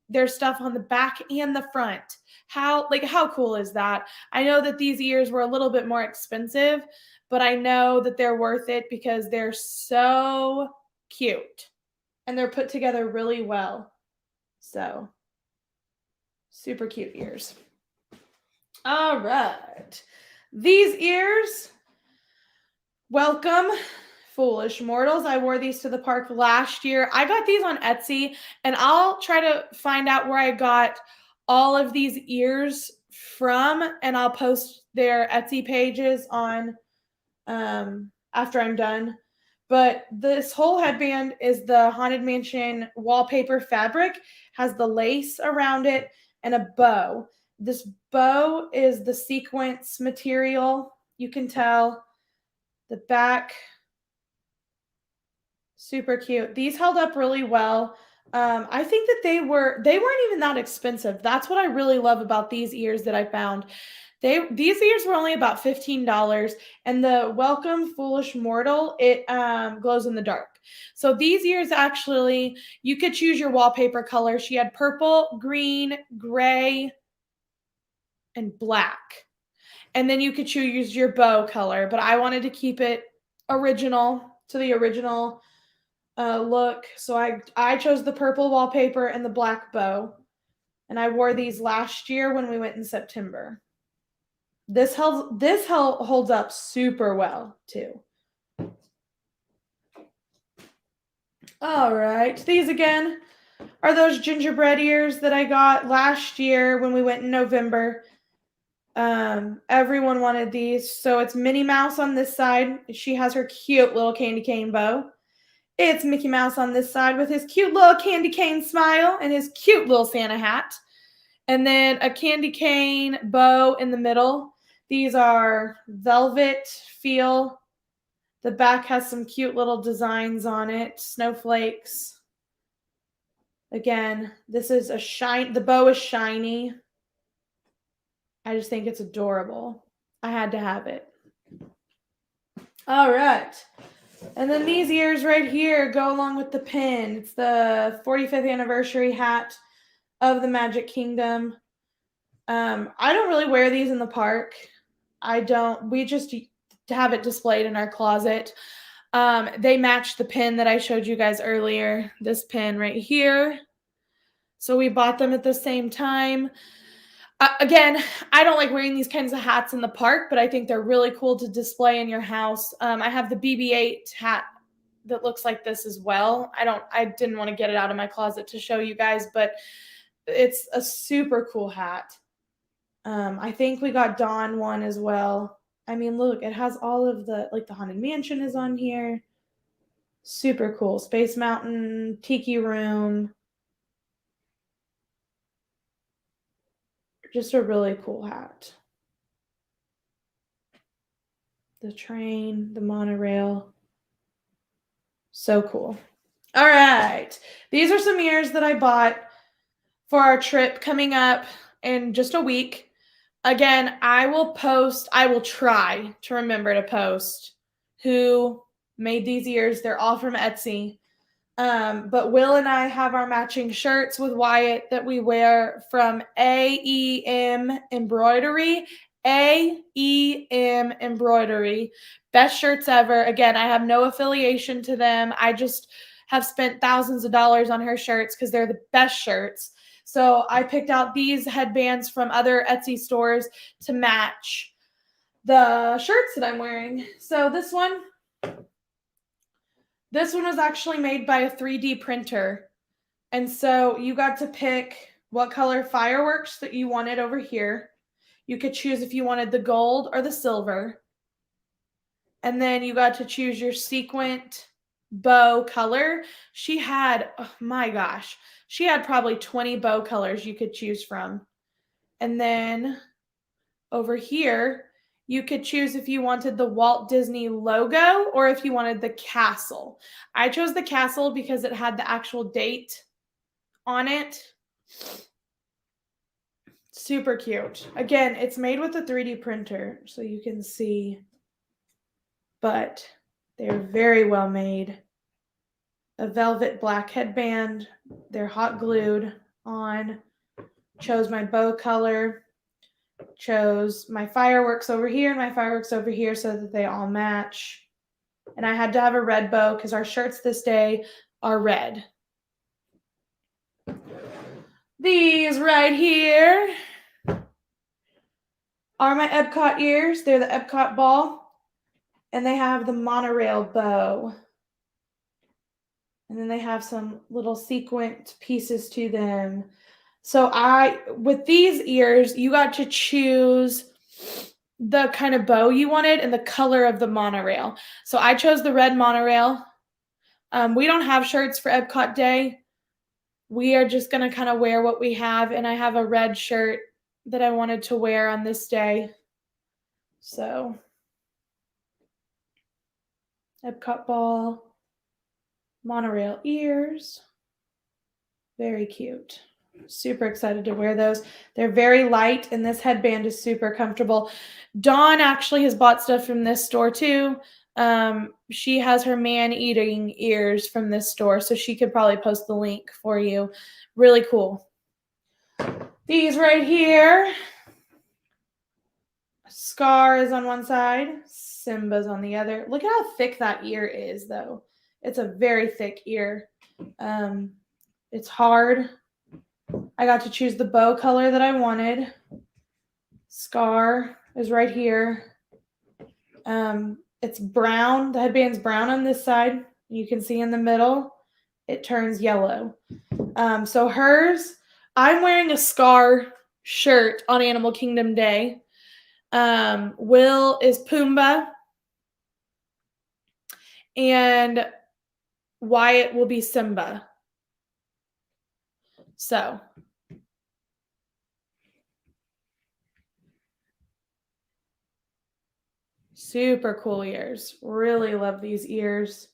There's stuff on the back and the front. How cool is that? I know that these ears were a little bit more expensive, but I know that they're worth it because they're so cute and they're put together really well. So, super cute ears. All right. These ears, welcome, foolish mortals. I wore these to the park last year. I got these on Etsy, and I'll try to find out where I got all of these ears from, and I'll post their Etsy pages on after I'm done. But this whole headband is the Haunted Mansion wallpaper fabric, has the lace around it and a bow. This bow is the sequence material. You can tell the back, super cute. These held up really well. I think that they weren't even that expensive. That's what I really love about these ears that I found. These ears were only about $15, and the Welcome Foolish Mortal, it glows in the dark. So these ears actually, you could choose your wallpaper color. She had purple, green, gray, and black. And then you could choose your bow color, but I wanted to keep it original to the original look. So I chose the purple wallpaper and the black bow. And I wore these last year when we went in September. This holds up super well too. All right, these again are those gingerbread ears that I got last year when we went in November. Everyone wanted these. So it's Minnie Mouse on this side. She has her cute little candy cane bow. It's Mickey Mouse on this side with his cute little candy cane smile and his cute little Santa hat. And then a candy cane bow in the middle. These are velvet feel. The back has some cute little designs on it, snowflakes. Again, this is the bow is shiny. I just think it's adorable. I had to have it. All right. And then these ears right here go along with the pin. It's the 45th anniversary hat of the Magic Kingdom. I don't really wear these in the park. We just have it displayed in our closet. They match the pin that I showed you guys earlier, this pin right here. So we bought them at the same time. Again, I don't like wearing these kinds of hats in the park, but I think they're really cool to display in your house. I have the BB-8 hat that looks like this as well. I didn't want to get it out of my closet to show you guys, but it's a super cool hat. I think we got Dawn one as well. I mean, look, it has all of the Haunted Mansion is on here. Super cool. Space Mountain, Tiki Room. Just a really cool hat. The train, the monorail. So cool. All right. These are some ears that I bought for our trip coming up in just a week. Again, I will try to remember to post who made these ears. They're all from Etsy. But Will and I have our matching shirts with Wyatt that we wear from AEM Embroidery. AEM Embroidery. Best shirts ever. Again, I have no affiliation to them. I just have spent thousands of dollars on her shirts because they're the best shirts. So I picked out these headbands from other Etsy stores to match the shirts that I'm wearing. So this one was actually made by a 3D printer. And so you got to pick what color fireworks that you wanted over here. You could choose if you wanted the gold or the silver. And then you got to choose your sequined bow color. She had, oh my gosh, she had probably 20 bow colors you could choose from. And then over here, you could choose if you wanted the Walt Disney logo or if you wanted the castle. I chose the castle because it had the actual date on it. Super cute. Again, it's made with a 3D printer, so you can see, but they're very well made. A velvet black headband. They're hot glued on. Chose my bow color. Chose my fireworks over here and my fireworks over here so that they all match. And I had to have a red bow because our shirts this day are red. These right here are my Epcot ears. They're the Epcot ball. And they have the monorail bow. And then they have some little sequined pieces to them. So with these ears, you got to choose the kind of bow you wanted and the color of the monorail. So I chose the red monorail. We don't have shirts for Epcot Day. We are just going to kind of wear what we have. And I have a red shirt that I wanted to wear on this day. So, Epcot ball, monorail ears. Very cute. Super excited to wear those. They're very light, and this headband is super comfortable. Dawn actually has bought stuff from this store too. She has her man-eating ears from this store, so she could probably post the link for you. Really cool. These right here. Scar is on one side. Simba's on the other. Look at how thick that ear is, though. It's a very thick ear. It's hard. I got to choose the bow color that I wanted. Scar, is right here. It's brown. The headband's brown on this side. You can see in the middle, it turns yellow. So hers, I'm wearing a Scar shirt on Animal Kingdom Day. Will is Pumbaa. And Wyatt will be Simba. So super cool ears. Really love these ears.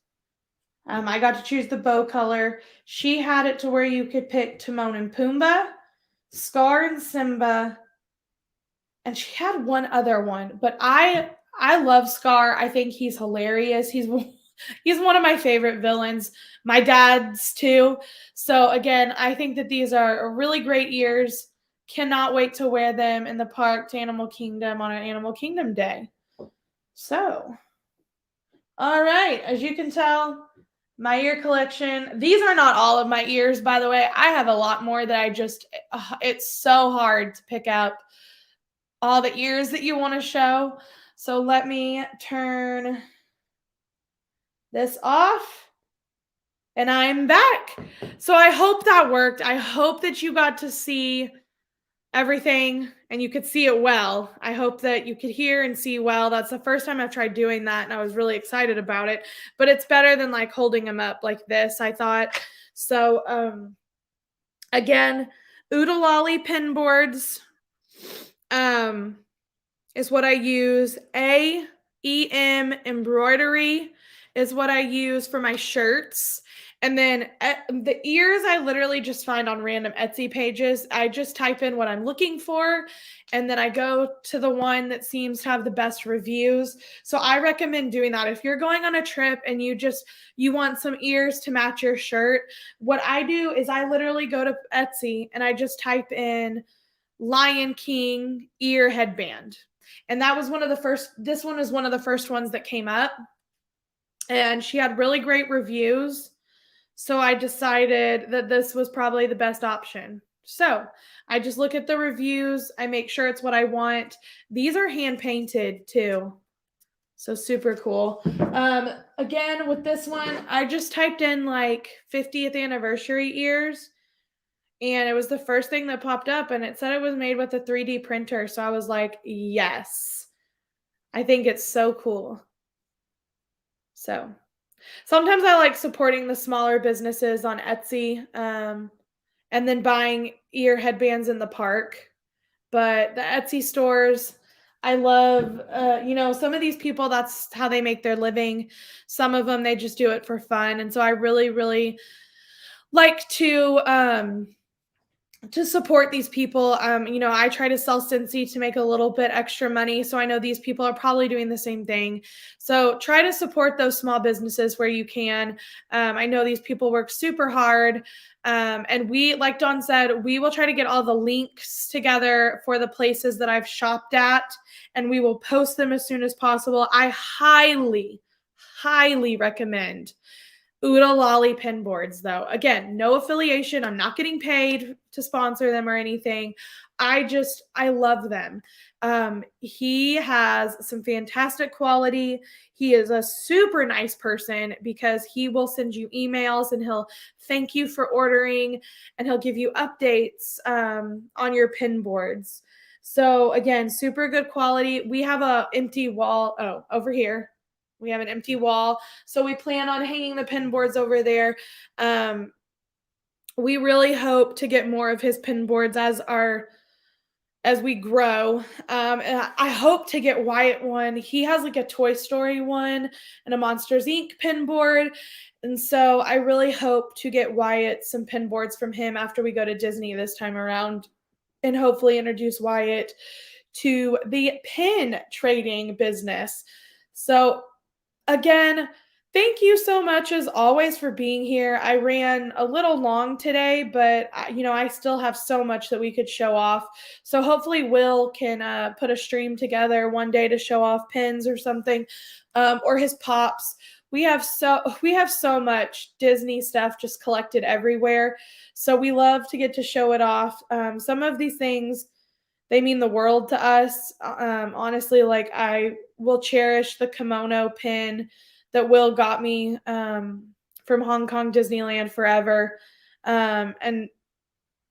I got to choose the bow color. She had it to where you could pick Timon and Pumbaa, Scar and Simba, and she had one other one. But I love Scar. I think he's hilarious. He's one of my favorite villains. My dad's too. So again, I think that these are really great ears. Cannot wait to wear them in the park to Animal Kingdom on an Animal Kingdom Day. So, all right, as you can tell, my ear collection. These are not all of my ears, by the way. I have a lot more that I just, it's so hard to pick up all the ears that you want to show. So let me turn this off. And I'm back. So I hope that worked. I hope that you got to see everything and you could see it well. I hope that you could hear and see well. That's the first time I've tried doing that and I was really excited about it. But it's better than like holding them up like this, I thought. So again, Oodalolly pin boards is what I use. AEM embroidery is what I use for my shirts. And then the ears I literally just find on random Etsy pages. I just type in what I'm looking for, and then I go to the one that seems to have the best reviews. So I recommend doing that. If you're going on a trip and you want some ears to match your shirt, what I do is I literally go to Etsy and I just type in Lion King ear headband. And that was this one was one of the first ones that came up. And she had really great reviews. So I decided that this was probably the best option. So I just look at the reviews. I make sure it's what I want. These are hand painted too. So super cool. Again, with this one, I just typed in like 50th anniversary ears. And it was the first thing that popped up. And it said it was made with a 3D printer. So I was like, yes. I think it's so cool. So sometimes I like supporting the smaller businesses on Etsy and then buying ear headbands in the park. But the Etsy stores, I love, some of these people, that's how they make their living. Some of them, they just do it for fun. And so I really, really like to support these people. I try to sell Scentsy to make a little bit extra money. So I know these people are probably doing the same thing. So try to support those small businesses where you can. I know these people work super hard. And we, like Dawn said, we will try to get all the links together for the places that I've shopped at, and we will post them as soon as possible. I highly, highly recommend Oodalolly pin boards, though. Again, no affiliation. I'm not getting paid to sponsor them or anything. I love them. He has some fantastic quality. He is a super nice person because he will send you emails and he'll thank you for ordering and he'll give you updates on your pin boards. So again, super good quality. We have an empty wall. Oh, over here. We have an empty wall. So we plan on hanging the pin boards over there. We really hope to get more of his pin boards as we grow. I hope to get Wyatt one. He has like a Toy Story one and a Monsters Inc. pin board. And so I really hope to get Wyatt some pin boards from him after we go to Disney this time around and hopefully introduce Wyatt to the pin trading business. So again, thank you so much as always for being here. I ran a little long today, but I still have so much that we could show off. So hopefully Will can put a stream together one day to show off pins or something, or his pops. We have so much Disney stuff just collected everywhere. So we love to get to show it off. Some of these things, They mean the world to us. Honestly, like I will cherish the kimono pin that Will got me from Hong Kong Disneyland forever. And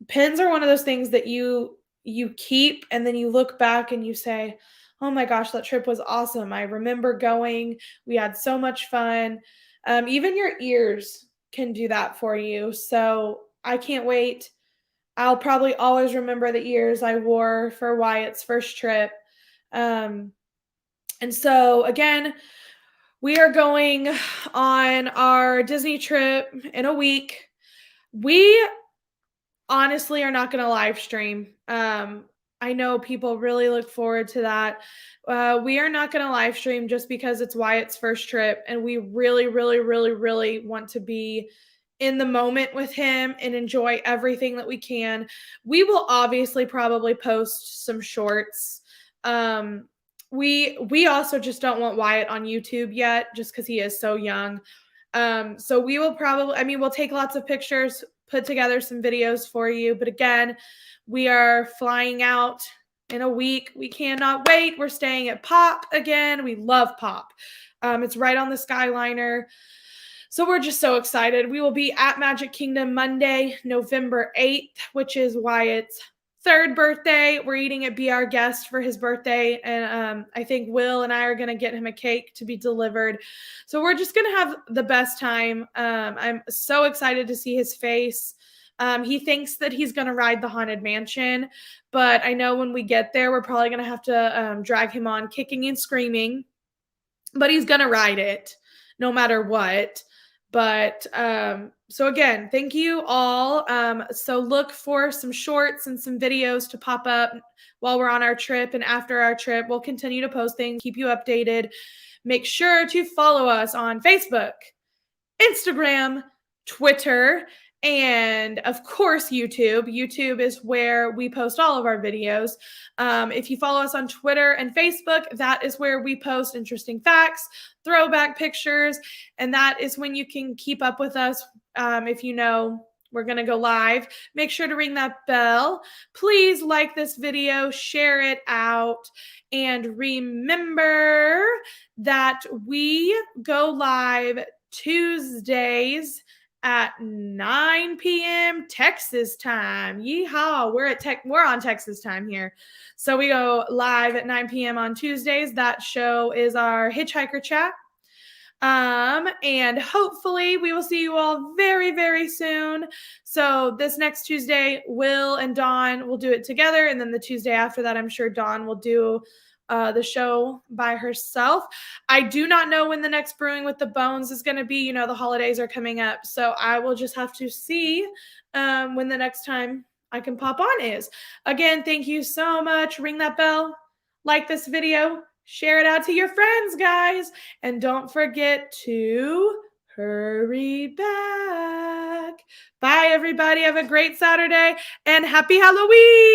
pins are one of those things that you keep and then you look back and you say, "Oh my gosh, that trip was awesome. I remember going. We had so much fun." Even your ears can do that for you. So I can't wait. I'll probably always remember the ears I wore for Wyatt's first trip. Um, and so again, we are going on our Disney trip in a week. We honestly are not going to live stream. I know people really look forward to that. We are not going to live stream just because it's Wyatt's first trip, and we really, really, really, really want to be in the moment with him and enjoy everything that we can. We will obviously probably post some shorts. We also just don't want Wyatt on YouTube yet, just because he is so young. So we will probably, I mean, we'll take lots of pictures, put together some videos for you. But again, we are flying out in a week. We cannot wait. We're staying at Pop again. We love Pop. It's right on the Skyliner. So we're just so excited. We will be at Magic Kingdom Monday, November 8th, which is Wyatt's third birthday. We're eating at Be Our Guest for his birthday. And I think Will and I are going to get him a cake to be delivered. So we're just going to have the best time. I'm so excited to see his face. He thinks that he's going to ride the Haunted Mansion. But I know when we get there, we're probably going to have to drag him on kicking and screaming. But he's going to ride it no matter what. But so again, thank you all. So look for some shorts and some videos to pop up while we're on our trip and after our trip. We'll continue to post things, keep you updated. Make sure to follow us on Facebook, Instagram, Twitter, and of course, YouTube. YouTube is where we post all of our videos. If you follow us on Twitter and Facebook, that is where we post interesting facts, throwback pictures, and that is when you can keep up with us. If you know we're going to go live, make sure to ring that bell. Please like this video, share it out, and remember that we go live Tuesdays at 9 p.m. Texas time. Yeehaw. We're on Texas time here. So we go live at 9 p.m. on Tuesdays. That show is our Hitchhiker Chat. And hopefully we will see you all very, very soon. So this next Tuesday, Will and Dawn will do it together. And then the Tuesday after that, I'm sure Dawn will do the show by herself. I do not know when the next Brewing with the Bones is going to be. You know, the holidays are coming up. So I will just have to see when the next time I can pop on is. Again, thank you so much. Ring that bell. Like this video. Share it out to your friends, guys. And don't forget to hurry back. Bye, everybody. Have a great Saturday and happy Halloween.